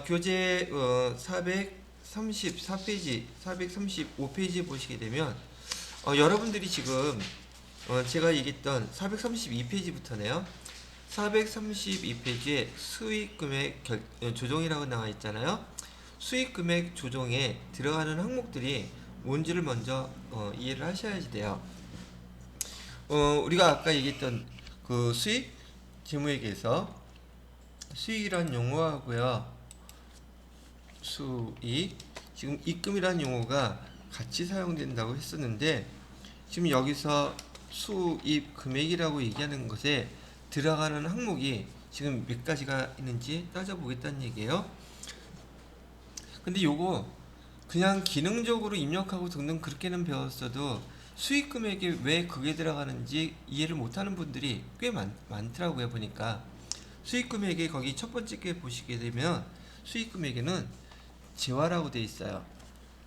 교재 434페이지, 435페이지에 보시게 되면 여러분들이 지금 제가 얘기했던 432페이지부터네요. 432페이지에 수익금액 조정이라고 나와 있잖아요. 수익금액 조정에 들어가는 항목들이 뭔지를 먼저 이해를 하셔야지 돼요. 우리가 아까 얘기했던 그 수익 재무회계에서 수익이란 용어하고요, 수익, 지금 입금이라는 용어가 같이 사용된다고 했었는데, 지금 여기서 수입 금액이라고 얘기하는 것에 들어가는 항목이 지금 몇 가지가 있는지 따져보겠다는 얘기예요. 근데 요거 그냥 기능적으로 입력하고 등등 그렇게는 배웠어도 수익 금액에 왜 그게 들어가는지 이해를 못하는 분들이 꽤 많더라고요. 보니까 수익 금액에 거기 첫 번째 게 보시게 되면 수익 금액에는 재화라고 되어 있어요.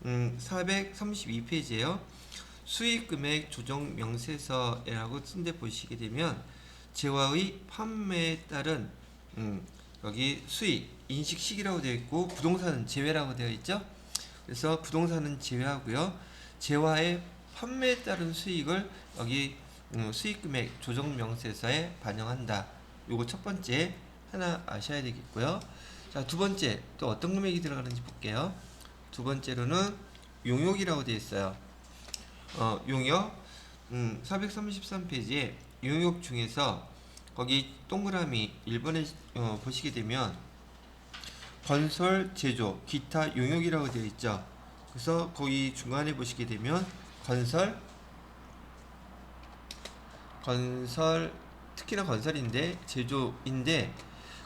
432페이지에요. 수익 금액 조정 명세서라고 쓴 데 보시게 되면 재화의 판매에 따른 여기 수익 인식식이라고 되어 있고 부동산은 제외라고 되어 있죠. 그래서 부동산은 제외하고요. 재화의 판매에 따른 수익을 여기 수익금액 조정명세서에 반영한다. 요거 첫 번째 하나 아셔야 되겠고요. 자, 두 번째 또 어떤 금액이 들어가는지 볼게요. 두 번째로는 용역이라고 되어 있어요. 용역 433페이지에 용역 중에서 거기 동그라미 1번에 보시게 되면 건설, 제조, 기타 용역이라고 되어 있죠. 그래서 거기 중간에 보시게 되면 건설, 특히나 건설인데 제조인데,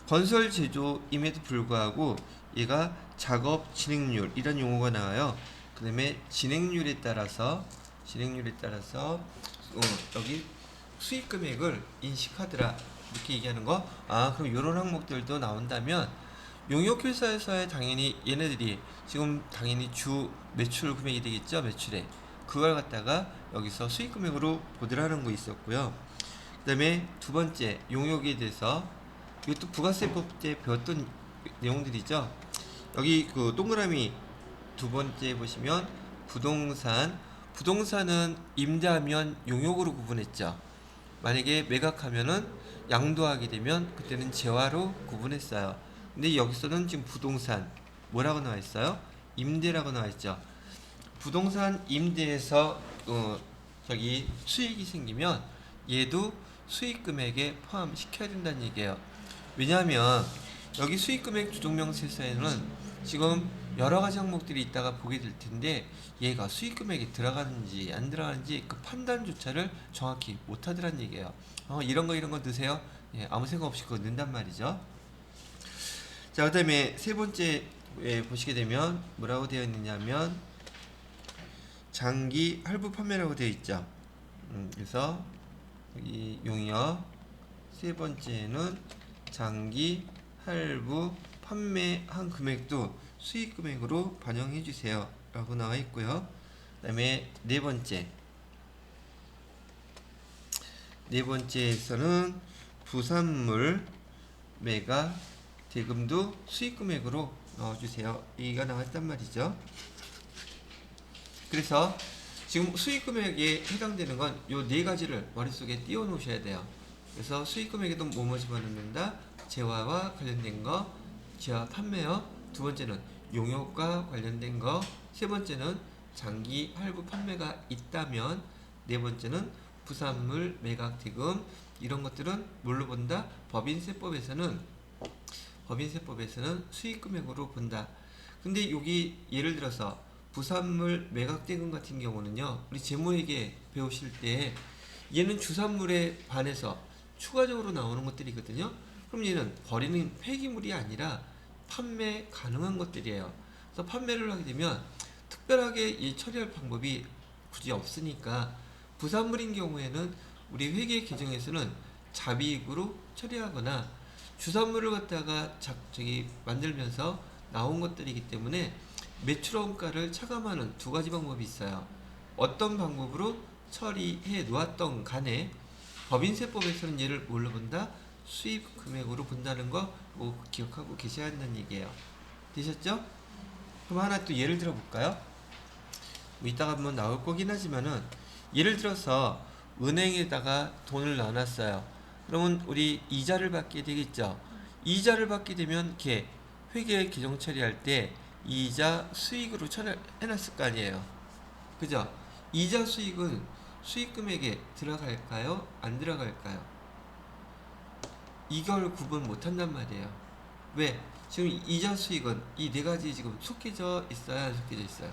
건설 제조임에도 불구하고 얘가 작업 진행률 이런 용어가 나와요. 그 다음에 진행률에 따라서 여기 수익 금액을 인식하더라 이렇게 얘기하는 거. 그럼 이런 항목들도 나온다면 용역회사에서의 당연히 얘네들이 지금 당연히 주 매출 금액이 되겠죠. 매출액 그걸 갖다가 여기서 수익 금액으로 보더라는 거 있었고요. 그 다음에 두 번째 용역에 대해서 이것도 부가세법 때 배웠던 내용들이죠. 여기 그 동그라미 두 번째 보시면 부동산은 임대하면 용역으로 구분했죠. 만약에 매각하면은 양도하게 되면 그때는 재화로 구분했어요. 근데 여기서는 지금 부동산 뭐라고 나와 있어요? 임대라고 나와 있죠. 부동산 임대에서 저기 수익이 생기면 얘도 수익 금액에 포함시켜야 된다는 얘기예요. 왜냐하면 여기 수익 금액 조정명세서에는 지금 여러 가지 항목들이 있다가 보게 될 텐데 얘가 수익 금액에 들어가는지 안 들어가는지 그 판단조차를 정확히 못 하더란 얘기예요. 이런 거 넣으세요. 예, 아무 생각 없이 그거 넣는단 말이죠. 자, 그 다음에 세 번째 보시게 되면 뭐라고 되어 있느냐면 장기 할부 판매라고 되어 있죠. 그래서 여기 용역 세 번째는 장기 할부 판매한 금액도 수익 금액으로 반영해 주세요 라고 나와 있고요. 그 다음에 네 번째에서는 부산물 매각 대금도 수익 금액으로 넣어주세요. 이가 나왔단 말이죠. 그래서 지금 수익 금액에 해당되는 건 요 네 가지를 머릿속에 띄워 놓으셔야 돼요. 그래서 수익 금액에도 뭐뭐 집어넣는다? 재화와 관련된 거, 재화 판매요. 두 번째는 용역과 관련된 거, 세 번째는 장기 할부 판매가 있다면, 네 번째는 부산물 매각 대금. 이런 것들은 뭘로 본다? 법인세법에서는 수익 금액으로 본다. 근데 여기 예를 들어서 부산물 매각대금 같은 경우는요, 우리 재무회계 배우실 때 얘는 주산물에 반해서 추가적으로 나오는 것들이거든요. 그럼 얘는 버리는 폐기물이 아니라 판매 가능한 것들이에요. 그래서 판매를 하게 되면 특별하게 이 처리할 방법이 굳이 없으니까 부산물인 경우에는 우리 회계 개정에서는 잡이익으로 처리하거나, 주산물을 갖다가 만들면서 나온 것들이기 때문에 매출원가를 차감하는 두 가지 방법이 있어요. 어떤 방법으로 처리해 놓았던 간에 법인세법에서는 얘를 뭘로 본다? 수입 금액으로 본다는 거 뭐 기억하고 계셔야 한다는 얘기예요. 되셨죠? 그럼 하나 또 예를 들어 볼까요? 뭐 이따가 한번 나올 거긴 하지만은 예를 들어서 은행에다가 돈을 넣어놨어요. 그러면 우리 이자를 받게 되겠죠. 이자를 받게 되면 이렇게 회계 계정 처리할 때 이자 수익으로 해놨을 거 아니에요. 그죠? 이자 수익은 수익 금액에 들어갈까요? 안 들어갈까요? 이걸 구분 못 한단 말이에요. 왜? 지금 이자 수익은 이 네 가지 지금 속해져 있어야 안 속해져 있어요.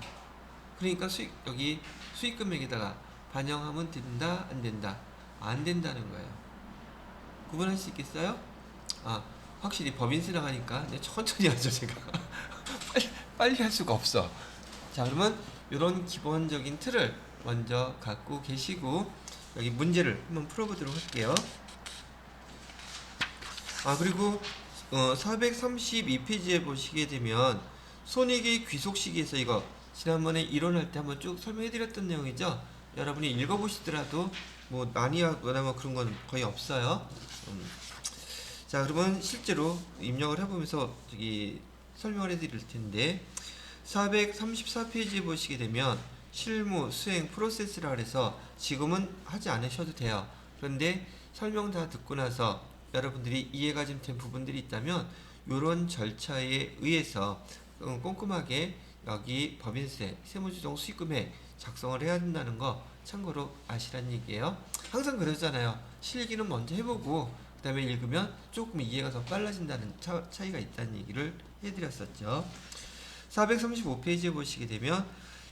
그러니까 여기 수익 금액에다가 반영하면 된다, 안 된다? 안 된다는 거예요. 구분할 수 있겠어요? 아, 확실히 법인세 나가니까 천천히 하죠, 제가. 빨리 할 수가 없어. 자, 그러면 이런 기본적인 틀을 먼저 갖고 계시고 여기 문제를 한번 풀어보도록 할게요. 그리고 432페이지에 보시게 되면 손익의 귀속 시기에서 이거 지난번에 이론할 때 한번 쭉 설명해 드렸던 내용이죠. 여러분이 읽어보시더라도 뭐 많이 하거나 뭐 그런 건 거의 없어요. 자, 그러면 실제로 입력을 해보면서 여기 설명을 해드릴 텐데 434페이지에 보시게 되면 실무 수행 프로세스라 그래서 지금은 하지 않으셔도 돼요. 그런데 설명 다 듣고 나서 여러분들이 이해가 좀 된 부분들이 있다면 이런 절차에 의해서 꼼꼼하게 여기 법인세, 세무조정 수익금액 작성을 해야 된다는 거 참고로 아시란 얘기예요. 항상 그러잖아요. 실기는 먼저 해보고 그 다음에 읽으면 조금 이해가 더 빨라진다는 차이가 있다는 얘기를 해드렸었죠. 435페이지에 보시게 되면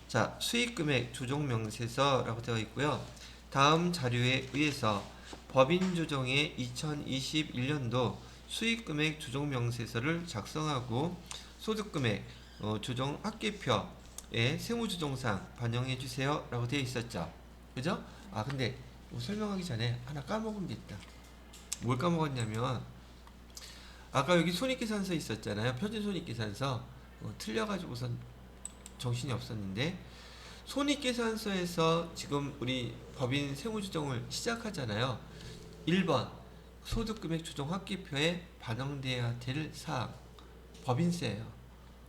자, 수익금액 조정명세서라고 되어 있고요. 다음 자료에 의해서 법인조정의 2021년도 수익금액 조정명세서를 작성하고 소득금액 조정 합계표에 세무조정상 반영해 주세요 라고 되어 있었죠. 그죠? 근데 뭐 설명하기 전에 하나 까먹은 게 있다. 뭘 까먹었냐면 아까 여기 손익계산서 있었잖아요. 표준 손익계산서 틀려가지고선 정신이 없었는데 손익계산서에서 지금 우리 법인 세무조정을 시작하잖아요. 1번 소득금액 조정 합계표에 반영돼야 될 사항 법인세예요.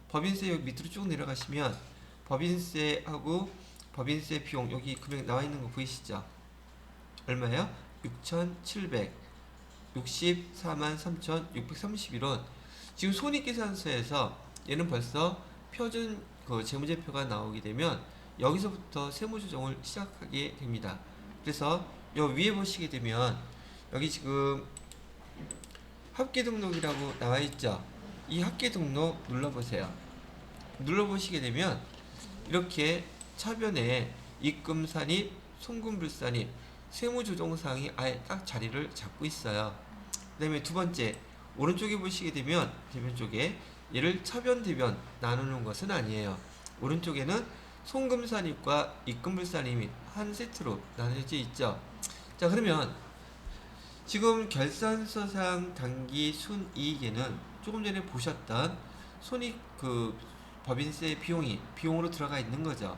법인세 여기 밑으로 쭉 내려가시면 법인세하고 법인세 비용 여기 금액 나와 있는 거 보이시죠? 얼마예요? 6,764만 3,631원. 지금 손익계산서에서 얘는 벌써 표준 재무제표가 나오게 되면 여기서부터 세무조정을 시작하게 됩니다. 그래서 요 위에 보시게 되면 여기 지금 합계등록이라고 나와 있죠. 이 합계등록 눌러보세요. 눌러보시게 되면 이렇게 차변에 입금산입, 송금불산입, 세무조정사항이 아예 딱 자리를 잡고 있어요. 그 다음에 두 번째 오른쪽에 보시게 되면 대변 쪽에 얘를 차변 대변 나누는 것은 아니에요. 오른쪽에는 송금산입과 입금불산입이 한 세트로 나눠져 있죠. 자, 그러면 지금 결산서상 당기 순이익에는 조금 전에 보셨던 손익 법인세 비용으로 들어가 있는 거죠.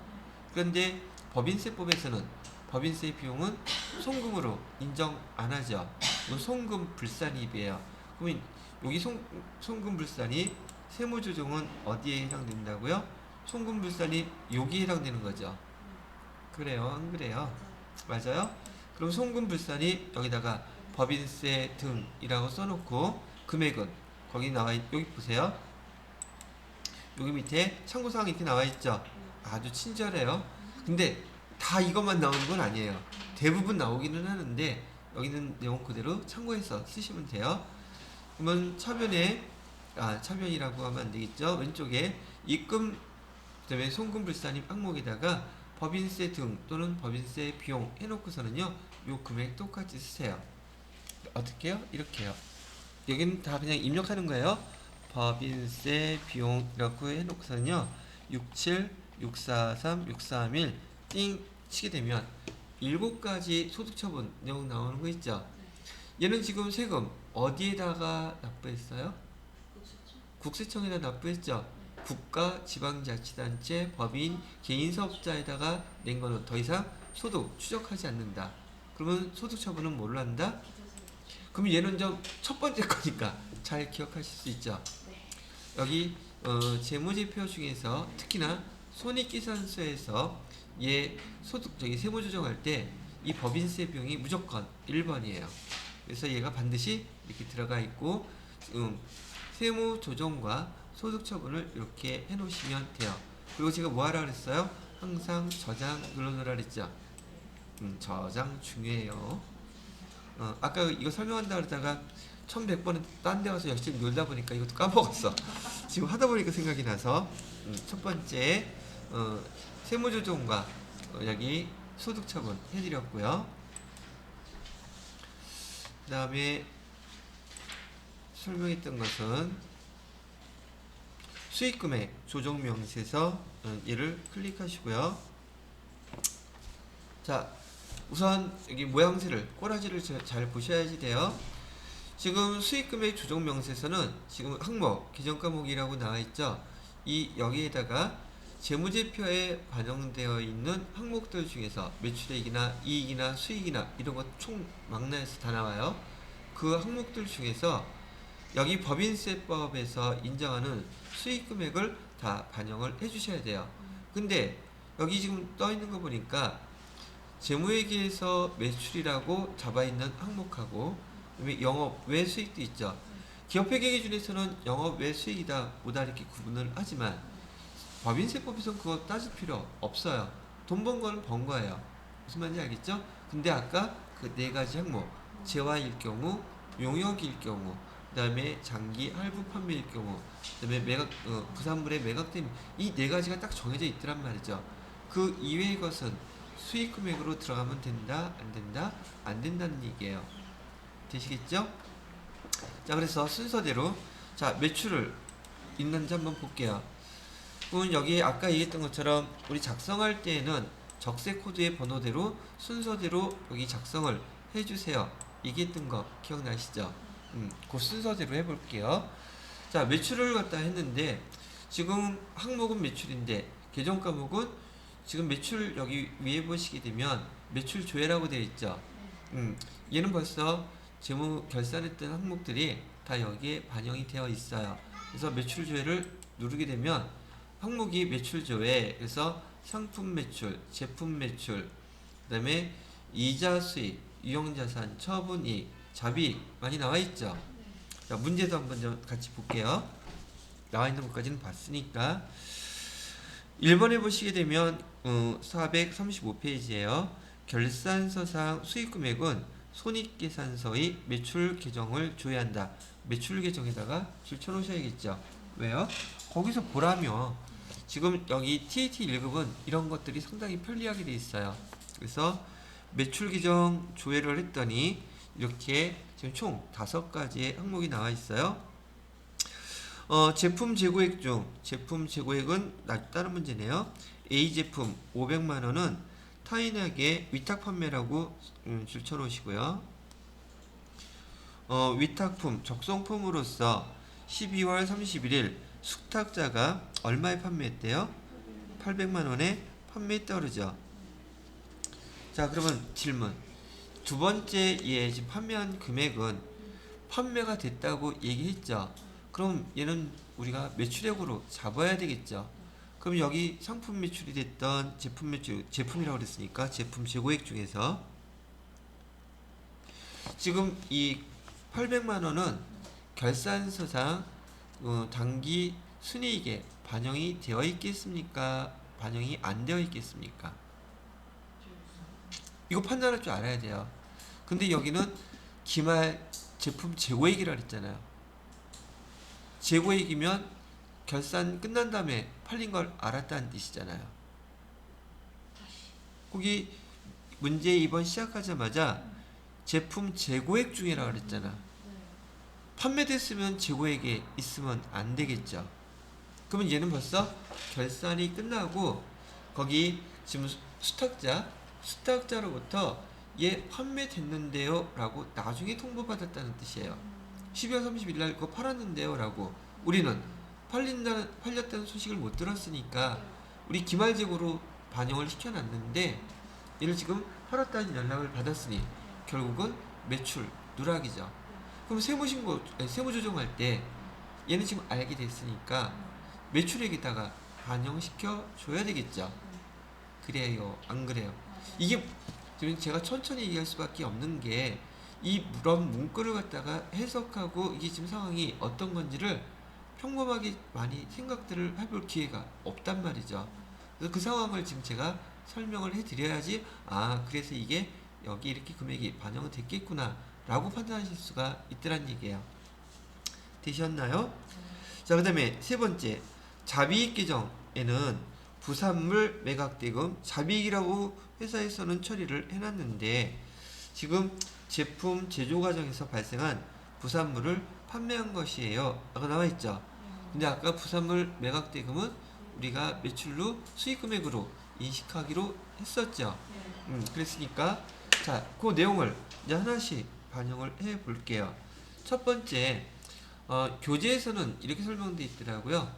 그런데 법인세법에서는 법인세 비용은 송금으로 인정 안 하죠. 송금 불산입이에요. 그러면 여기 송금 불산입 세무조정은 어디에 해당된다고요? 송금 불산입 여기에 해당되는 거죠. 그래요, 안 그래요? 맞아요? 그럼 송금 불산입 여기다가 법인세 등이라고 써놓고 금액은 거기 여기 보세요. 여기 밑에 참고사항 이렇게 나와 있죠. 아주 친절해요. 근데 다 이것만 나오는 건 아니에요. 대부분 나오기는 하는데 여기는 내용 그대로 참고해서 쓰시면 돼요. 그러면 차변이라고 하면 안 되겠죠. 왼쪽에 입금 그다음에 송금불산입 항목에다가 법인세 등 또는 법인세 비용 해놓고서는요 요 금액 똑같이 쓰세요. 어떻게 해요? 이렇게 해요. 여기는 다 그냥 입력하는 거예요. 법인세 비용 이라고 해놓고서는요 67, 643, 631 띵 치게 되면 7가지 소득처분 내용 나오는 거 있죠. 얘는 지금 세금 어디에다가 납부했어요? 국세청에다 납부했죠. 국가, 지방자치단체, 법인, 개인 사업자에다가 낸 거는 더 이상 소득 추적하지 않는다. 그러면 소득처분은 뭘로 한다? 그럼 얘는 첫 번째 거니까 잘 기억하실 수 있죠. 여기 재무제표 중에서 특히나 손익계산서에서 소득 세무 조정할 때 이 법인세 비용이 무조건 1번이에요. 그래서 얘가 반드시 이렇게 들어가 있고 세무 조정과 소득 처분을 이렇게 해 놓으시면 돼요. 그리고 제가 뭐 하라 그랬어요? 항상 저장 눌러놓으라 그랬죠. 저장 중요해요. 아까 이거 설명한다 그러다가 1100번은 딴 데 가서 열심히 놀다 보니까 이것도 까먹었어. 지금 하다 보니까 생각이 나서 첫 번째 세무조정과 여기 소득처분 해드렸고요. 그 다음에 설명했던 것은 수익금액 조정명세서 얘를 클릭하시고요. 자, 우선 여기 모양새를 꼬라지를 잘 보셔야지 돼요. 지금 수익금액 조정명세서는 지금 항목 계정과목이라고 나와있죠. 여기에다가 재무제표에 반영되어 있는 항목들 중에서 매출액이나 이익이나 수익이나 이런 것 총 망라해서 다 나와요. 그 항목들 중에서 여기 법인세법에서 인정하는 수익금액을 다 반영을 해주셔야 돼요. 근데 여기 지금 떠 있는 거 보니까 재무회계에서 매출이라고 잡아있는 항목하고 영업 외 수익도 있죠. 기업회계 기준에서는 영업 외 수익이다 뭐다 이렇게 구분을 하지만 법인세법에서는 그거 따질 필요 없어요. 돈 번 거는 번 거예요. 무슨 말인지 알겠죠? 근데 아까 그 네 가지 항목 재화일 경우, 용역일 경우, 그 다음에 장기 할부 판매일 경우, 그 다음에 부산물의 매각된 이 네 가지가 딱 정해져 있더란 말이죠. 그 이외의 것은 수익 금액으로 들어가면 된다, 안 된다, 안 된다는 얘기예요. 되시겠죠? 자, 그래서 순서대로 자 매출을 있는지 한번 볼게요. 그럼 여기 아까 얘기했던 것처럼 우리 작성할 때에는 적세 코드의 번호대로 순서대로 여기 작성을 해주세요. 얘기했던 거 기억나시죠? 그 순서대로 해볼게요. 자, 매출을 갖다 했는데 지금 항목은 매출인데 계정 과목은 지금 매출 여기 위에 보시게 되면 매출 조회라고 되어 있죠. 얘는 벌써 재무 결산했던 항목들이 다 여기에 반영이 되어 있어요. 그래서 매출 조회를 누르게 되면 항목이 매출 조회, 그래서 상품 매출, 제품 매출, 그 다음에 이자 수익, 유형자산, 처분이익, 잡이익 많이 나와 있죠. 자, 문제도 한번 같이 볼게요. 나와 있는 것까지는 봤으니까 1번에 보시게 되면 435페이지에요. 결산서상 수익금액은 손익계산서의 매출 계정을 조회한다. 매출 계정에다가 줄쳐 놓으셔야겠죠. 왜요? 거기서 보라며 지금 여기 TAT 1급은 이런 것들이 상당히 편리하게 돼 있어요. 그래서 매출 계정 조회를 했더니 이렇게 지금 총 5가지의 항목이 나와 있어요. 제품 재고액 중 제품 재고액은 다른 문제네요. A 제품 500만원은 타인에게 위탁 판매라고 줄쳐 놓으시고요. 위탁품 적성품으로서 12월 31일 숙탁자가 얼마에 판매했대요? 800만원에 판매했다고 그러죠. 자, 그러면 질문. 두 번째 지금 판매한 금액은 판매가 됐다고 얘기했죠. 그럼 얘는 우리가 매출액으로 잡아야 되겠죠. 그럼 여기 상품 매출이 됐던 제품 매출, 제품이라고 그랬으니까 제품 재고액 중에서 지금 이 800만원은 결산서상 단기 순이익에 반영이 되어 있겠습니까? 반영이 안 되어 있겠습니까? 이거 판단할 줄 알아야 돼요. 근데 여기는 기말 제품 재고액이라 그랬잖아요. 재고액이면 결산 끝난 다음에 팔린 걸 알았다는 뜻이잖아요. 거기 문제 2번 시작하자마자 제품 재고액 중이라 그랬잖아. 판매됐으면 재고액에 있으면 안 되겠죠. 그러면 얘는 벌써 결산이 끝나고 거기 지금 수탁자로부터 얘 판매됐는데요 라고 나중에 통보받았다는 뜻이에요. 12월 30일 날 그거 팔았는데요 라고. 우리는 팔렸다는 소식을 못 들었으니까 우리 기말재고로 반영을 시켜놨는데 얘를 지금 팔았다는 연락을 받았으니 결국은 매출 누락이죠. 그럼 세무신고, 아니, 세무조정할 때 얘는 지금 알게 됐으니까 매출액에다가 반영시켜 줘야 되겠죠. 그래요, 안 그래요? 이게 지금 제가 천천히 얘기할 수밖에 없는 게 이 그런 문구를 갖다가 해석하고 이게 지금 상황이 어떤 건지를 평범하게 많이 생각들을 해볼 기회가 없단 말이죠. 그래서 그 상황을 지금 제가 설명을 해드려야지, 아, 그래서 이게 여기 이렇게 금액이 반영이 됐겠구나 라고 판단하실 수가 있더란 얘기예요. 되셨나요? 자, 그 다음에 세 번째, 자비익 계정에는 부산물 매각대금 자비익이라고 회사에서는 처리를 해놨는데, 지금 제품 제조 과정에서 발생한 부산물을 판매한 것이에요 라고 나와있죠. 근데 아까 부산물 매각대금은 우리가 매출로 수익금액으로 인식하기로 했었죠. 그랬으니까 자, 그 내용을 이제 하나씩 반영을 해 볼게요. 첫 번째, 교재에서는 이렇게 설명되어 있더라고요.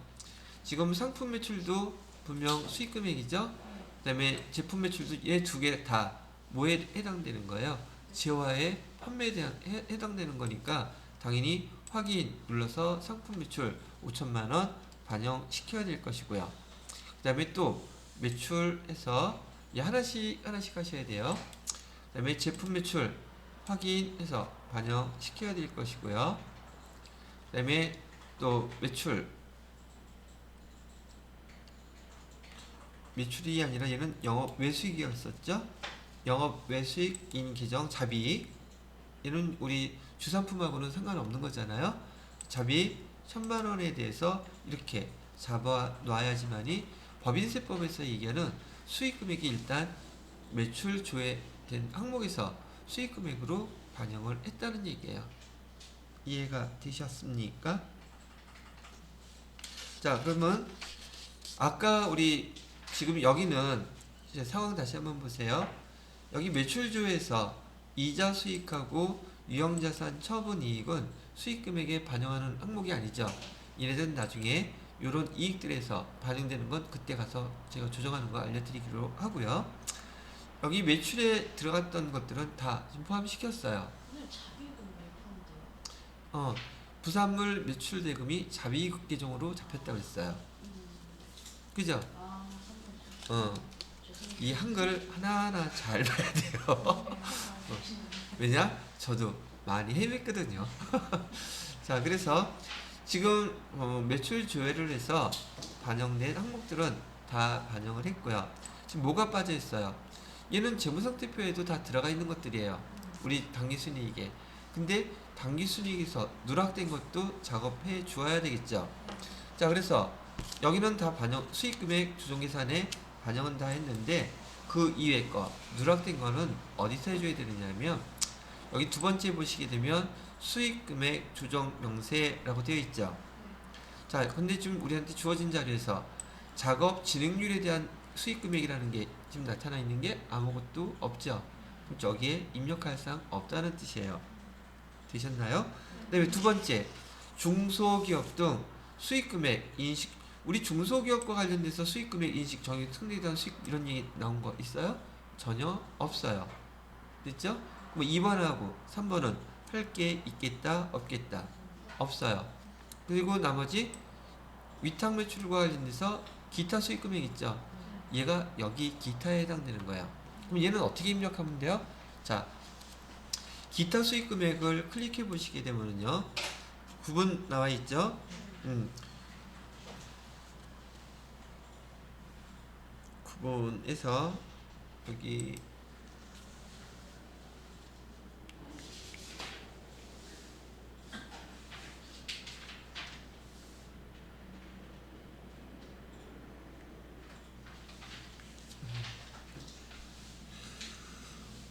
지금 상품 매출도 분명 수익금액이죠. 그 다음에 제품 매출도 얘 두 개 다 뭐에 해당되는 거예요? 재화의 판매에 대한 해당되는 거니까 당연히 확인 눌러서 상품 매출 5천만 원 반영시켜야 될 것이고요. 그 다음에 또 매출해서 하나씩 하셔야 돼요. 그 다음에 제품 매출 확인해서 반영시켜야 될 것이고요. 그 다음에 또 매출이 아니라 얘는 영업 외수익이었었죠. 영업 외수익인 계정 자비, 얘는 우리 주상품하고는 상관없는 거잖아요. 자비 1,000만 원에 대해서 이렇게 잡아 놔야지만이 법인세법에서 얘기하는 수익금액이 일단 매출 조회된 항목에서 수익금액으로 반영을 했다는 얘기예요. 이해가 되셨습니까? 자, 그러면 아까 우리 지금 여기는 이제 상황 다시 한번 보세요. 여기 매출조에서 이자 수익하고 유형자산 처분이익은 수익금액에 반영하는 항목이 아니죠. 이래든 나중에 이런 이익들에서 반영되는 건 그때 가서 제가 조정하는 거 알려드리기로 하고요. 여기 매출에 들어갔던 것들은 다 지금 포함시켰어요. 부산물 매출 대금이 자비익 계정으로 잡혔다고 했어요. 그죠? 이 한글 하나하나 잘 봐야 돼요. 왜냐? 저도 많이 헤맸거든요. 자, 그래서 지금 매출 조회를 해서 반영된 항목들은 다 반영을 했고요. 지금 뭐가 빠져 있어요? 얘는 재무상태표에도 다 들어가 있는 것들이에요. 우리 당기순이익에. 근데 당기순이익에서 누락된 것도 작업해 주어야 되겠죠. 자, 그래서 여기는 다 반영, 수익금액 조정계산에 반영은 다 했는데 그 이외의 거, 누락된 거는 어디서 해줘야 되느냐면 여기 두 번째 보시게 되면 수익금액 조정 명세라고 되어 있죠. 자, 근데 지금 우리한테 주어진 자료에서 작업 진행률에 대한 수익금액이라는 게 지금 나타나 있는 게 아무것도 없죠. 그럼 저기에 입력할 사항 없다는 뜻이에요. 되셨나요? 그 다음에 두 번째, 중소기업 등 수익금액 인식, 우리 중소기업과 관련돼서 수익금액 인식 정의 특례에 대한 수익 이런 얘기 나온 거 있어요? 전혀 없어요. 됐죠? 뭐 2번하고 3번은 할 게 있겠다 없겠다 없어요. 그리고 나머지 위탁 매출과 관련돼서 기타 수익금액 있죠? 얘가 여기 기타에 해당되는 거예요. 그럼 얘는 어떻게 입력하면 돼요? 자, 기타 수익금액을 클릭해 보시게 되면요, 구분 나와 있죠? 구분에서 여기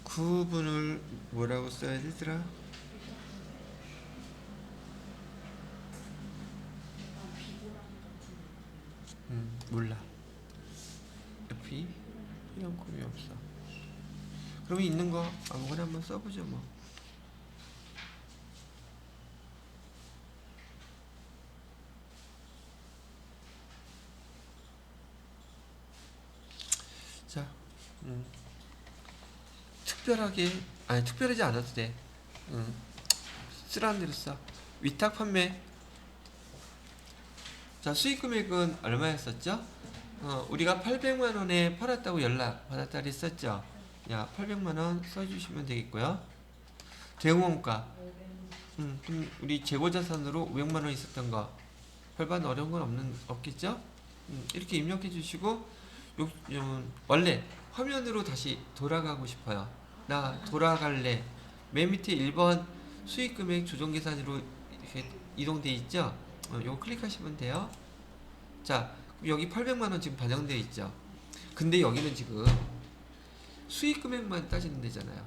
구분을 뭐라고 써야 되더라? 몰라. 옆이 이런 콤이 없어. 그러면 있는 거 아무거나 한번 써보죠 뭐. 자, 특별하게, 아니 특별하지 않아도 돼. 쓰라는 대로 써. 위탁 판매. 자, 수익 금액은 얼마였었죠? 우리가 800만 원에 팔았다고 연락 받았다 그랬었죠. 야, 800만 원 써주시면 되겠고요. 대응원가. 그럼 우리 재고자산으로 500만 원 있었던 거 별반 어려운 건 없겠죠? 이렇게 입력해 주시고 원래 화면으로 다시 돌아가고 싶어요. 나 돌아갈래. 맨 밑에 1번 수익금액 조정계산으로 이렇게 이동돼 있죠? 요거 클릭하시면 돼요. 자, 여기 800만 원 지금 반영되어 있죠? 근데 여기는 지금 수익금액만 따지는 데잖아요.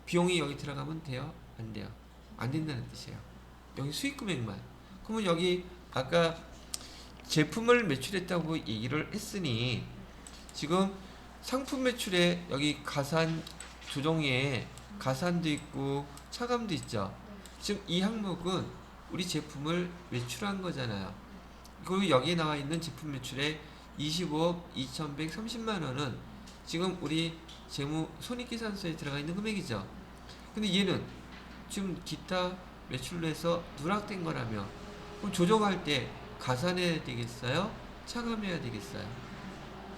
비용이 여기 들어가면 돼요? 안 돼요? 안 된다는 뜻이에요. 여기 수익금액만. 그러면 여기 아까 제품을 매출했다고 얘기를 했으니 지금 상품 매출에 여기 가산 조정에 가산도 있고 차감도 있죠. 지금 이 항목은 우리 제품을 매출한 거잖아요. 그리고 여기에 나와 있는 제품 매출의 25억 2130만 원은 지금 우리 재무 손익계산서에 들어가 있는 금액이죠. 근데 얘는 지금 기타 매출로 해서 누락된 거라며 그럼 조정할 때 가산해야 되겠어요? 차감해야 되겠어요?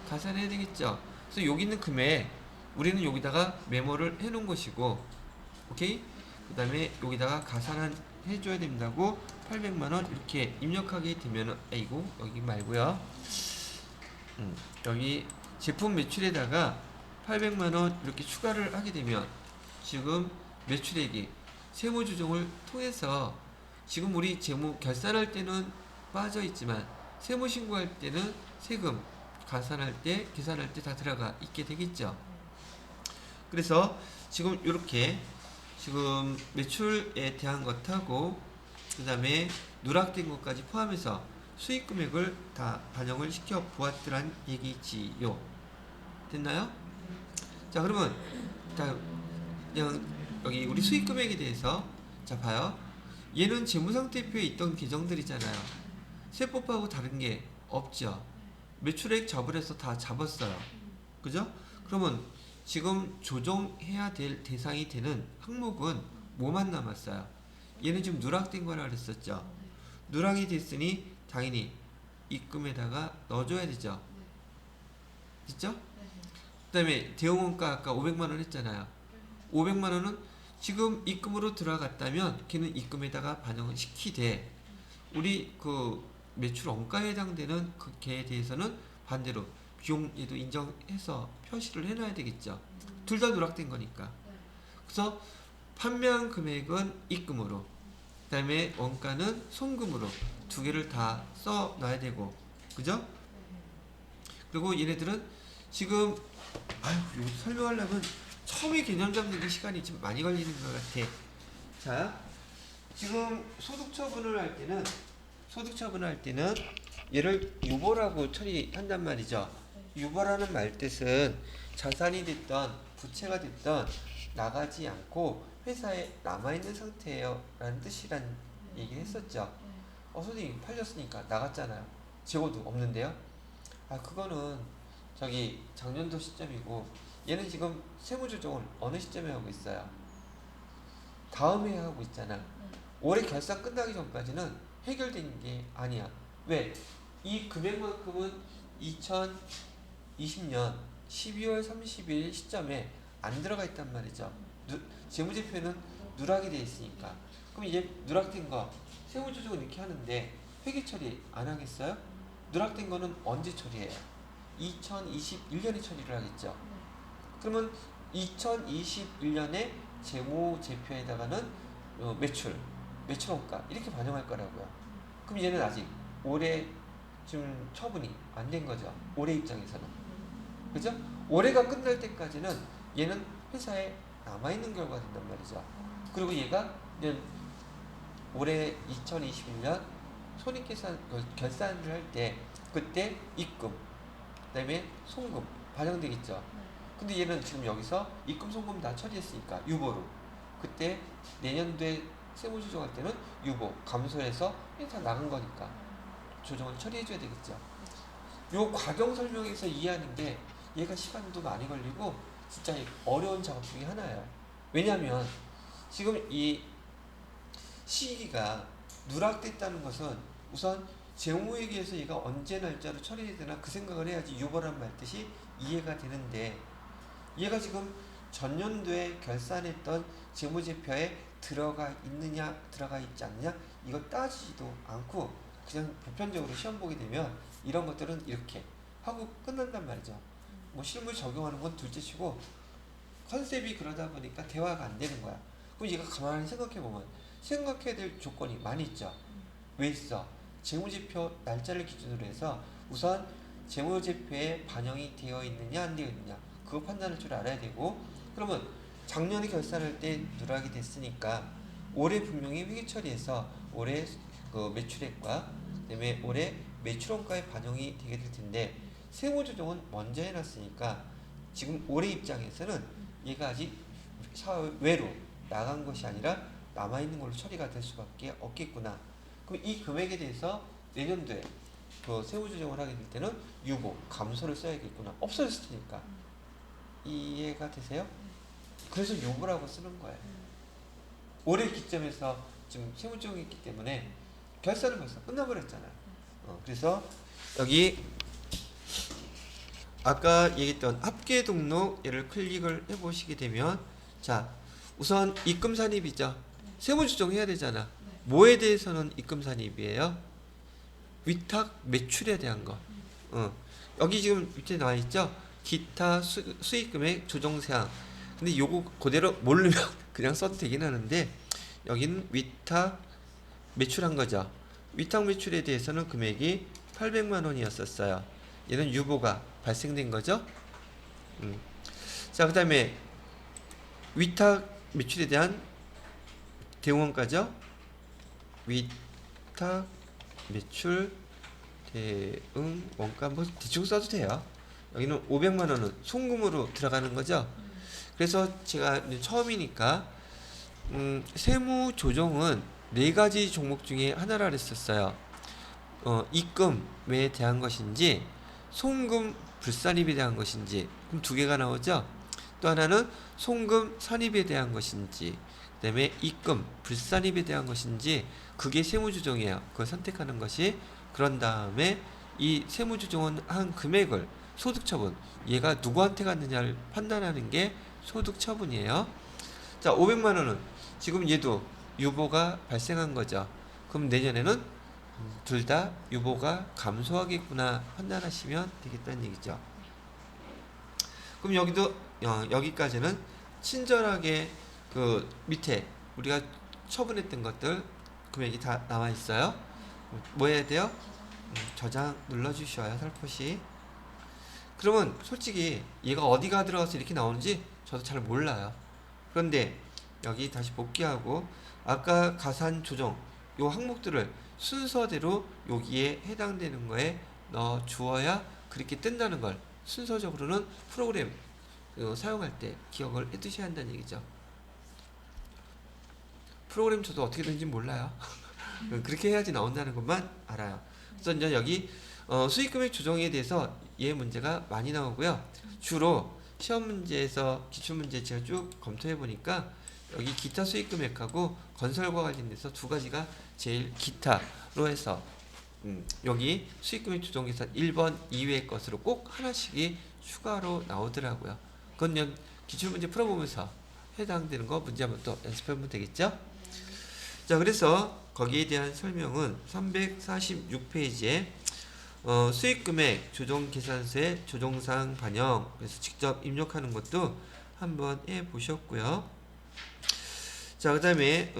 가산해야 되겠죠. 그래서 여기 있는 금액 우리는 여기다가 메모를 해 놓은 것이고, 오케이? 그 다음에 여기다가 가산한 해줘야 된다고 800만 원 이렇게 입력하게 되면, 아이고 여기 말고요. 여기 제품 매출에다가 800만 원 이렇게 추가를 하게 되면 지금 매출액이 세무조정을 통해서 지금 우리 재무 결산할 때는 빠져 있지만 세무신고할 때는 세금 가산할 때 계산할 때 다 들어가 있게 되겠죠. 그래서 지금 이렇게 지금 매출에 대한 것하고 그 다음에 누락된 것까지 포함해서 수익 금액을 다 반영을 시켜 보았더란 얘기지요. 됐나요? 자, 그러면 자 그냥 여기 우리 수익 금액에 대해서 자 봐요. 얘는 재무상태표에 있던 계정들이잖아요. 세법하고 다른 게 없죠. 매출액 잡으래서 다 잡았어요. 그죠? 그러면 지금 조정해야 될 대상이 되는 항목은 뭐만 남았어요? 얘는 지금 누락된 거라 그랬었죠. 누락이 됐으니 당연히 입금에다가 넣어줘야 되죠. 됐죠? 그 다음에 대응원가 아까 500만 원 했잖아요. 500만 원은 지금 입금으로 들어갔다면 걔는 입금에다가 반영을 시키되 우리 그 매출 원가에 해당되는 그 걔에 대해서는 반대로 비용에도 인정해서 표시를 해놔야 되겠죠. 둘 다 누락된 거니까. 그래서 판매한 금액은 입금으로, 그 다음에 원가는 송금으로 두 개를 다 써놔야 되고, 그죠? 그리고 얘네들은 지금 이거 설명하려면 처음에 개념 잡는 게 시간이 좀 많이 걸리는 것 같아. 자, 지금 소득 처분을 할 때는 얘를 유보라고 처리한단 말이죠. 유보라는 말 뜻은 자산이 됐던 부채가 됐던 나가지 않고 회사에 남아있는 상태예요 라는 뜻이란 얘기를 했었죠. 선생님 팔렸으니까 나갔잖아요. 재고도 없는데요. 그거는 저기 작년도 시점이고 얘는 지금 세무조정을 어느 시점에 하고 있어요? 다음 해에 하고 있잖아. 올해 결산 끝나기 전까지는 해결된 게 아니야. 왜? 이 금액만큼은 2020년 12월 30일 시점에 안 들어가 있단 말이죠. 재무제표는 누락이 돼 있으니까. 그럼 이제 누락된 거 세무조정을 이렇게 하는데 회계 처리 안 하겠어요? 누락된 거는 언제 처리해요? 2021년에 처리를 하겠죠. 그러면 2021년에 재무제표에다가는 매출원가 이렇게 반영할 거라고요. 그럼 얘는 아직 올해 지금 처분이 안 된 거죠. 올해 입장에서는. 그죠? 올해가 끝날 때까지는 얘는 회사에 남아있는 결과가 된단 말이죠. 그리고 얘가 올해 2021년 손익계산 결산을 할 때 그때 입금, 그 다음에 송금 반영되겠죠. 근데 얘는 지금 여기서 입금, 송금 다 처리했으니까 유보로 그때 내년도에 세무조정할 때는 유보 감소해서 다 나간 거니까 조정을 처리해줘야 되겠죠. 요 과정 설명에서 이해하는 게 얘가 시간도 많이 걸리고 진짜 어려운 작업 중에 하나예요. 왜냐하면 지금 이 시기가 누락됐다는 것은 우선 재무회계에서 얘가 언제 날짜로 처리해야 되나 그 생각을 해야지 유보란 말 뜻이 이해가 되는데, 얘가 지금 전년도에 결산했던 재무제표에 들어가 있느냐 들어가 있지 않느냐 이거 따지지도 않고 그냥 보편적으로 시험 보게 되면 이런 것들은 이렇게 하고 끝난단 말이죠. 뭐 실무 적용하는 건 둘째치고 컨셉이 그러다 보니까 대화가 안 되는 거야. 그럼 얘가 가만히 생각해보면 생각해야 될 조건이 많이 있죠. 왜 있어? 재무제표 날짜를 기준으로 해서 우선 재무제표에 반영이 되어 있느냐 안 되어 있느냐 그거 판단할 줄 알아야 되고, 그러면 작년에 결산할 때 누락이 됐으니까 올해 분명히 회계 처리해서 올해 그 매출액과 그다음에 올해 매출원가에 반영이 되게 될 텐데, 세무조정은 먼저 해놨으니까 지금 올해 입장에서는 얘가 아직 사회로 나간 것이 아니라 남아있는 걸로 처리가 될 수밖에 없겠구나. 그럼 이 금액에 대해서 내년도에 그 세무조정을 하게 될 때는 유보, 감소를 써야겠구나. 없어졌을 테니까. 이해가 되세요? 그래서 유보라고 쓰는 거예요. 올해 기점에서 지금 세무조정이 있기 때문에 결산은 벌써 끝나버렸잖아요. 그래서 여기 아까 얘기했던 합계 등록 얘를 클릭을 해보시게 되면, 자 우선 입금 산입이죠. 세무조정 해야 되잖아. 뭐에 대해서는 입금 산입이에요? 위탁 매출에 대한 거. 여기 지금 밑에 나와 있죠. 기타 수익금액 조정 사항. 근데 요거 그대로 모르면 그냥 써도 되긴 하는데, 여기는 위탁 매출한 거죠. 위탁 매출에 대해서는 금액이 800만 원이었었어요. 얘는 유보가 발생된 거죠. 자, 그 다음에 위탁 매출에 대한 대응원가죠. 위탁 매출 대응 원가 뭐 대충 써도 돼요. 여기는 500만 원은 송금으로 들어가는 거죠. 그래서 제가 처음이니까 세무 조정은 4가지 종목 중에 하나라 그랬었어요. 입금에 대한 것인지 송금 불산입에 대한 것인지, 그럼 2개가 나오죠. 또 하나는 송금 산입에 대한 것인지, 그 다음에 입금 불산입에 대한 것인지, 그게 세무조정이에요. 그걸 선택하는 것이. 그런 다음에 이 세무조정은 한 금액을 소득처분, 얘가 누구한테 갔느냐를 판단하는 게 소득처분이에요. 자, 500만 원은 지금 얘도 유보가 발생한 거죠. 그럼 내년에는 둘 다 유보가 감소하겠구나 판단하시면 되겠다는 얘기죠. 그럼 여기도 여기까지는 친절하게 그 밑에 우리가 처분했던 것들 금액이 다 나와 있어요. 뭐 해야 돼요? 저장 눌러주셔야 살포시. 그러면 솔직히 얘가 어디가 들어가서 이렇게 나오는지 저도 잘 몰라요. 그런데 여기 다시 복귀하고 아까 가산 조정 요 항목들을 순서대로 여기에 해당되는 거에 넣어 주어야 그렇게 뜬다는 걸 순서적으로는 프로그램 사용할 때 기억을 해 두셔야 한다는 얘기죠. 프로그램 저도 어떻게 되는지 몰라요. 그렇게 해야지 나온다는 것만 알아요. 그래서 이제 여기 수익금액 조정에 대해서 얘 문제가 많이 나오고요. 주로 시험 문제에서 기출문제 제가 쭉 검토해 보니까 여기 기타 수익금액하고 건설과 관련돼서 2가지가 제일 기타로 해서 여기 수익금액 조정 계산 1번 이외의 것으로 꼭 하나씩이 추가로 나오더라고요. 그건 기출문제 풀어보면서 해당되는 거 문제 한번 또 연습해보면 되겠죠? 자, 그래서 거기에 대한 설명은 346페이지에 수익금액 조정계산서의 조정사항 반영, 그래서 직접 입력하는 것도 한번 해보셨고요. 자, 그 다음에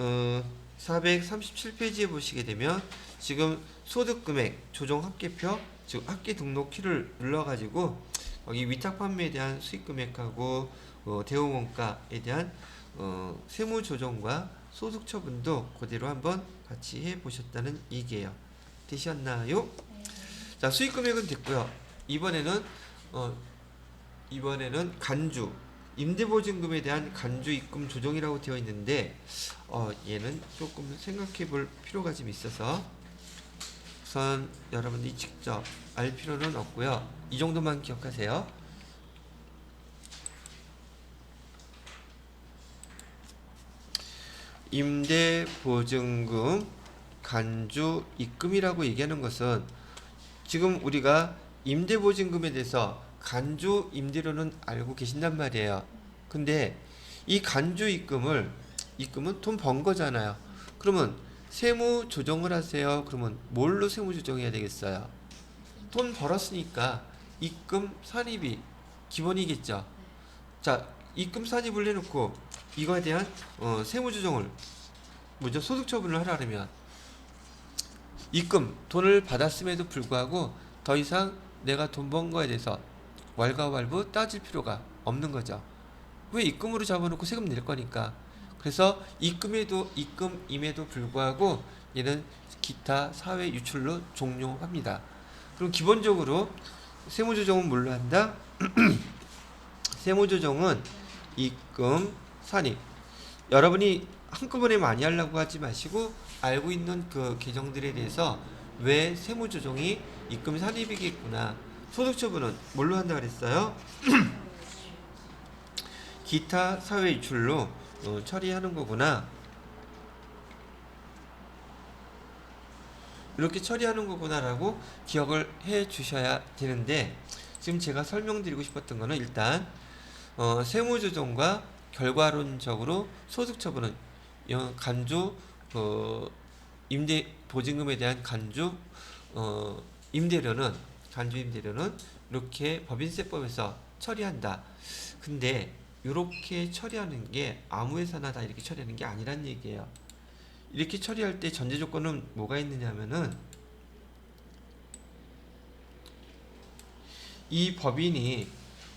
437페이지에 보시게 되면 지금 소득금액 조정 합계표, 즉 합계 등록 키를 눌러가지고 여기 위탁 판매에 대한 수익금액하고 대우원가에 대한 세무조정과 소득처분도 그대로 한번 같이 해보셨다는 얘기예요. 되셨나요? 네. 자, 수익금액은 됐고요. 이번에는 간주 임대보증금에 대한 간주 입금 조정이라고 되어 있는데 얘는 조금 생각해 볼 필요가 좀 있어서 우선 여러분들이 직접 알 필요는 없고요. 이 정도만 기억하세요. 임대보증금 간주 입금이라고 얘기하는 것은 지금 우리가 임대보증금에 대해서 간주 임대료는 알고 계신단 말이에요. 근데 이 간주 입금은 돈 번 거잖아요. 그러면 세무 조정을 하세요. 그러면 뭘로 세무 조정해야 되겠어요? 돈 벌었으니까 입금 산입이 기본이겠죠. 자, 입금 산입을 해놓고 이거에 대한 세무 조정을 먼저 소득 처분을 하려면 입금 돈을 받았음에도 불구하고 더 이상 내가 돈 번 거에 대해서 왈가왈부 따질 필요가 없는 거죠. 왜 입금으로 잡아놓고 세금 낼 거니까. 그래서 입금임에도 불구하고 얘는 기타 사회 유출로 종료합니다. 그럼 기본적으로 세무조정은 뭘로 한다? 세무조정은 입금, 산입. 여러분이 한꺼번에 많이 하려고 하지 마시고 알고 있는 그 계정들에 대해서 왜 세무조정이 입금, 산입이겠구나. 소득처분은 뭘로 한다 그랬어요? 기타 사회 유출로 처리하는 거구나. 이렇게 처리하는 거구나라고 기억을 해 주셔야 되는데, 지금 제가 설명드리고 싶었던 거는 일단 세무조정과 결과론적으로 소득처분은 간주 임대 보증금에 대한 간주 임대료는 이렇게 법인세법에서 처리한다. 근데 이렇게 처리하는 게 아무 회사나 다 이렇게 처리하는 게 아니란 얘기예요. 이렇게 처리할 때 전제 조건은 뭐가 있느냐면은 이 법인이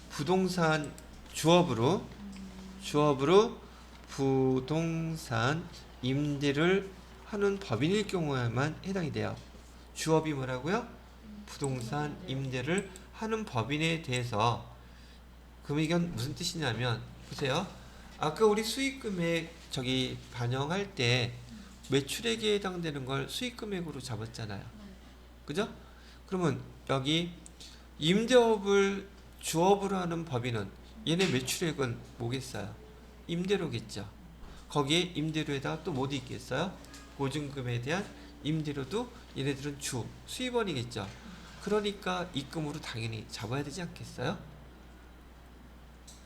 부동산 주업으로 부동산 임대를 하는 법인일 경우에만 해당이 돼요. 주업이 뭐라고요? 부동산 임대를 하는 법인에 대해서. 그럼 이건 무슨 뜻이냐면, 보세요. 아까 우리 수익금액 반영할 때 매출액에 해당되는 걸 수익금액으로 잡았잖아요. 그죠? 그러면 여기 임대업을 주업으로 하는 법인은 얘네 매출액은 뭐겠어요? 임대료겠죠. 거기에 임대료에다가 또 뭐도 있겠어요? 보증금에 대한 임대료도 얘네들은 수입원이겠죠. 그러니까 입금으로 당연히 잡아야 되지 않겠어요?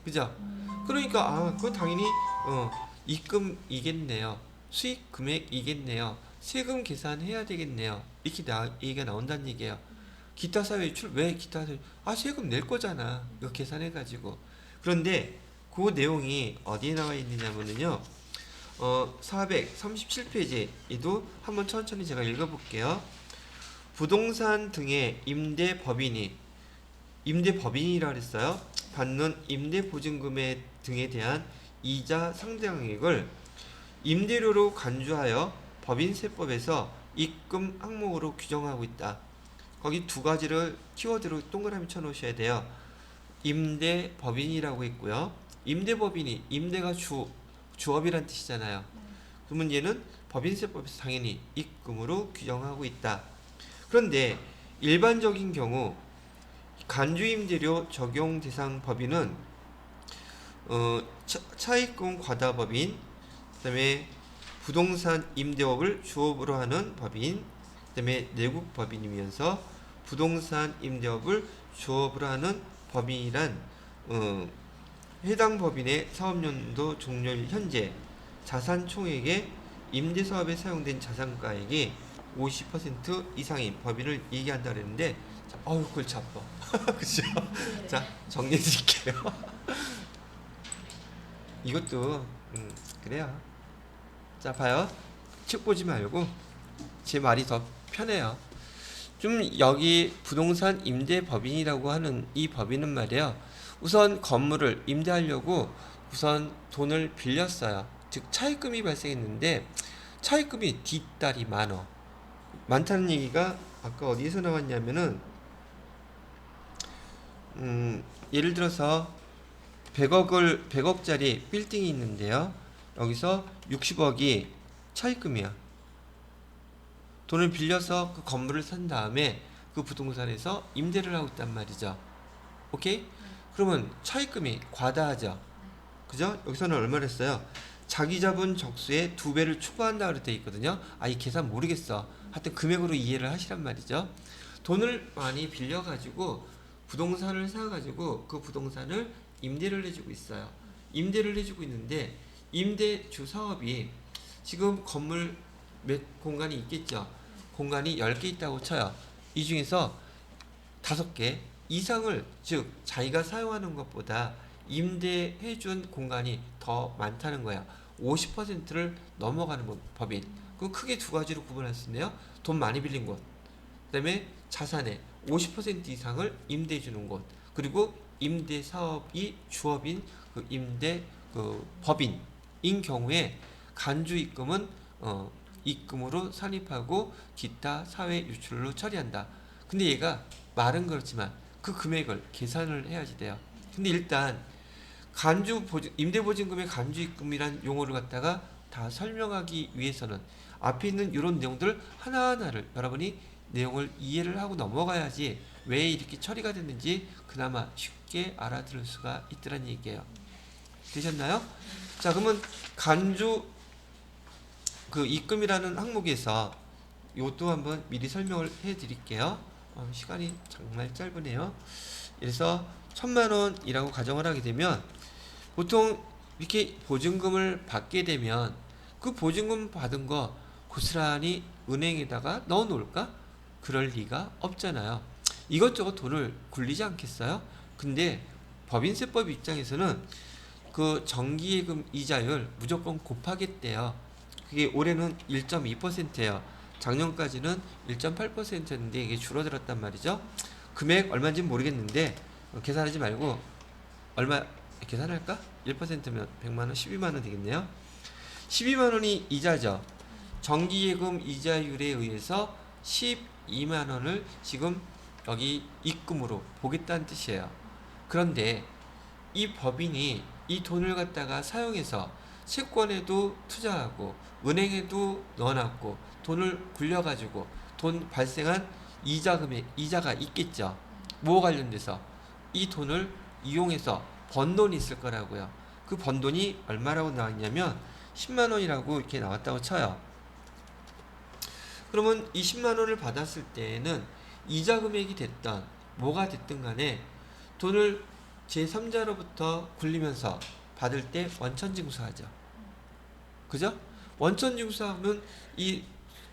그죠? 그러니까 그건 당연히 입금이겠네요. 수익 금액이겠네요. 세금 계산해야 되겠네요. 이렇게 얘기가 나온다는 얘기예요. 기타 사회 유출, 왜 기타 사회? 세금 낼 거잖아. 이거 계산해가지고. 그런데 그 내용이 어디에 나와 있느냐면요. 437페이지에도 한번 천천히 제가 읽어볼게요. 부동산 등의 임대법인이라 그랬어요. 받는 임대보증금에 등에 대한 이자 상당액을 임대료로 간주하여 법인세법에서 입금 항목으로 규정하고 있다. 거기 두 가지를 키워드로 동그라미 쳐놓으셔야 돼요. 임대법인이라고 있고요. 임대법인이 임대가 주업이란 뜻이잖아요. 그러면 얘는 법인세법에서 당연히 입금으로 규정하고 있다. 그런데 일반적인 경우 간주임대료 적용 대상 법인은 차입금 과다법인, 그다음에 부동산 임대업을 주업으로 하는 법인, 그다음에 내국법인이면서 부동산 임대업을 주업으로 하는 법인이란 해당 법인의 사업연도 종료일 현재 자산 총액의 임대사업에 사용된 자산가액이 50% 이상인 법인을 얘기한다 그랬는데, 골치 아파. 그죠? 자, 정리해 드릴게요. 이것도 그래요. 자, 봐요. 책 보지 말고 제 말이 더 편해요. 좀 여기 부동산 임대법인이라고 하는 이 법인은 말이에요. 우선 건물을 임대하려고 우선 돈을 빌렸어요. 즉 차입금이 발생했는데 차입금이 뒷달이 많다는 얘기가 아까 어디에서 나왔냐면은 예를 들어서 100억짜리 빌딩이 있는데요. 여기서 60억이 차입금이야. 돈을 빌려서 그 건물을 산 다음에 그 부동산에서 임대를 하고 있단 말이죠. 오케이? 그러면 차입금이 과다하죠. 그죠? 여기서는 얼마를 했어요? 자기 자본 적수의 2배를 추가한다 그렇게 돼 있거든요. 이 계산 모르겠어. 하여튼 금액으로 이해를 하시란 말이죠. 돈을 많이 빌려가지고 부동산을 사가지고 그 부동산을 임대를 해주고 있어요. 임대를 해주고 있는데 임대주 사업이 지금 건물 몇 공간이 있겠죠. 공간이 10개 있다고 쳐요. 이 중에서 5개 이상을, 즉 자기가 사용하는 것보다 임대해준 공간이 더 많다는 거야. 50%를 넘어가는 법인. 그 크게 2가지로 구분할 수 있네요. 돈 많이 빌린 곳, 그 다음에 자산의 50% 이상을 임대해 주는 곳, 그리고 임대 사업이 주업인 그 임대 그 법인인 경우에 간주 입금은 입금으로 산입하고 기타 사회 유출로 처리한다. 근데 얘가 말은 그렇지만 그 금액을 계산을 해야지 돼요. 근데 일단 임대보증금의 간주 입금이란 용어를 갖다가 다 설명하기 위해서는 앞에 있는 이런 내용들 하나하나를 여러분이 내용을 이해를 하고 넘어가야지 왜 이렇게 처리가 됐는지 그나마 쉽게 알아들을 수가 있더란 얘기예요. 되셨나요? 자, 그러면 간주 그 입금이라는 항목에서 이것도 한번 미리 설명을 해 드릴게요. 시간이 정말 짧으네요. 그래서 1,000,000원이라고 가정을 하게 되면 보통 이렇게 보증금을 받게 되면 그 보증금 받은 거 고스란히 은행에다가 넣어 놓을까? 그럴 리가 없잖아요. 이것저것 돈을 굴리지 않겠어요? 근데 법인세법 입장에서는 그 정기예금 이자율 무조건 곱하겠대요. 그게 올해는 1.2%예요. 작년까지는 1.8%였는데 이게 줄어들었단 말이죠. 금액 얼마인지 모르겠는데 계산하지 말고 얼마 계산할까? 1%면 100만원, 12만원 되겠네요. 12만원이 이자죠. 정기예금 이자율에 의해서 12만원을 지금 여기 입금으로 보겠다는 뜻이에요. 그런데 이 법인이 이 돈을 갖다가 사용해서 채권에도 투자하고 은행에도 넣어놨고 돈을 굴려가지고 돈 발생한 이자가 있겠죠. 뭐 관련돼서 이 돈을 이용해서 번 돈이 있을 거라고요. 그 번 돈이 얼마라고 나왔냐면 10만원이라고 이렇게 나왔다고 쳐요. 그러면 이 10만원을 받았을 때에는 이자 금액이 됐던 뭐가 됐든 간에 돈을 제3자로부터 굴리면서 받을 때 원천징수하죠. 그죠? 원천징수하면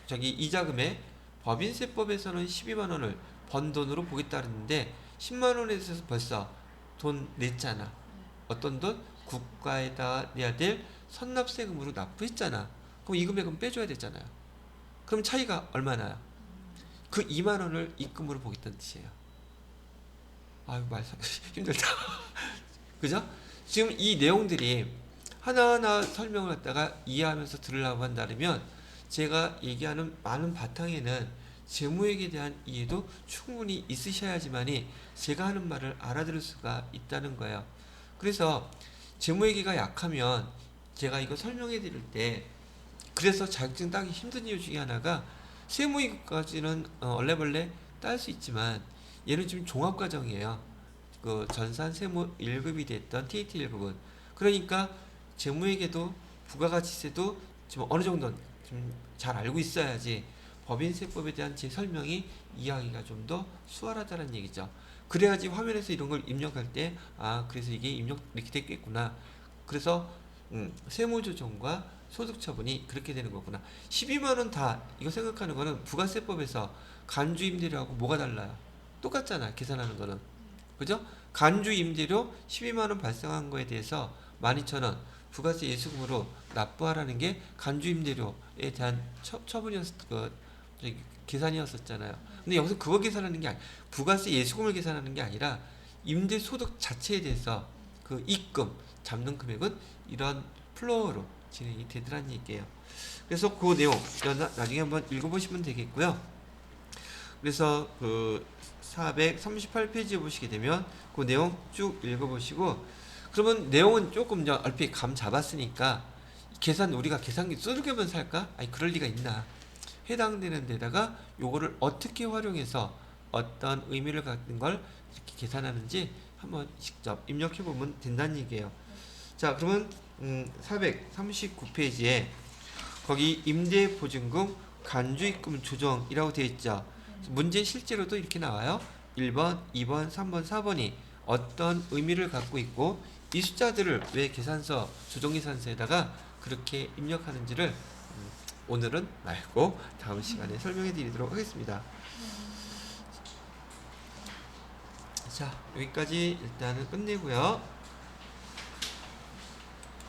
이자금에 법인세법에서는 12만원을 번 돈으로 보겠다 그랬는데 10만원에 대해서 벌써 돈 냈잖아. 어떤 돈? 국가에다 내야 될 선납세금으로 납부했잖아. 그럼 이 금액은 빼줘야 되잖아요. 그럼 차이가 얼마나요? 그 2만원을 입금으로 보겠다는 뜻이에요. 아유, 힘들다. 그죠? 지금 이 내용들이 하나하나 설명을 갖다가 이해하면서 들으려고 한다면 제가 얘기하는 많은 바탕에는 재무액에 대한 이해도 충분히 있으셔야지만이 제가 하는 말을 알아들을 수가 있다는 거예요. 그래서 재무회계가 약하면 제가 이거 설명해 드릴 때 그래서 자격증 따기 힘든 이유 중에 하나가 세무이까지는 얼레벌레 딸 수 있지만 얘는 지금 종합과정이에요. 그 전산 세무 1급이 됐던 TAT 1급은 그러니까 재무회계도 부가가치세도 지금 어느 정도는 좀 잘 알고 있어야지 법인세법에 대한 제 설명이 이해하기가 좀 더 수월하다는 얘기죠. 그래야지 화면에서 이런 걸 입력할 때 그래서 이게 입력 이렇게 됐겠구나. 그래서 세무조정과 소득처분이 그렇게 되는 거구나. 12만원 다 이거 생각하는 거는 부가세법에서 간주임대료하고 뭐가 달라요? 똑같잖아. 계산하는 거는. 그죠? 간주임대료 12만원 발생한 거에 대해서 12,000원 부가세 예수금으로 납부하라는 게 간주임대료에 대한 계산이었었잖아요. 근데 여기서 그거 계산하는 게 아니라 부가세 예수금을 계산하는 게 아니라 임대소득 자체에 대해서 그 입금 잡는 금액은 이런 플로어로 진행이 되더란 얘기예요. 그래서 그 내용 나중에 한번 읽어보시면 되겠고요. 그래서 그 438페이지에 보시게 되면 그 내용 쭉 읽어보시고 그러면 내용은 조금 얼핏 감 잡았으니까 우리가 계산기 쏘르게만 살까? 그럴 리가 있나? 해당되는 데다가 요거를 어떻게 활용해서 어떤 의미를 갖는 걸 이렇게 계산하는지 한번 직접 입력해 보면 된다는 얘기예요. 자, 그러면 439페이지에 거기 임대보증금 간주입금 조정이라고 되어 있죠. 문제 실제로도 이렇게 나와요. 1번, 2번, 3번, 4번이 어떤 의미를 갖고 있고 이 숫자들을 왜 계산서, 조정계산서에다가 그렇게 입력하는지를 오늘은 말고 다음 시간에 설명해 드리도록 하겠습니다. 자, 여기까지 일단은 끝내고요.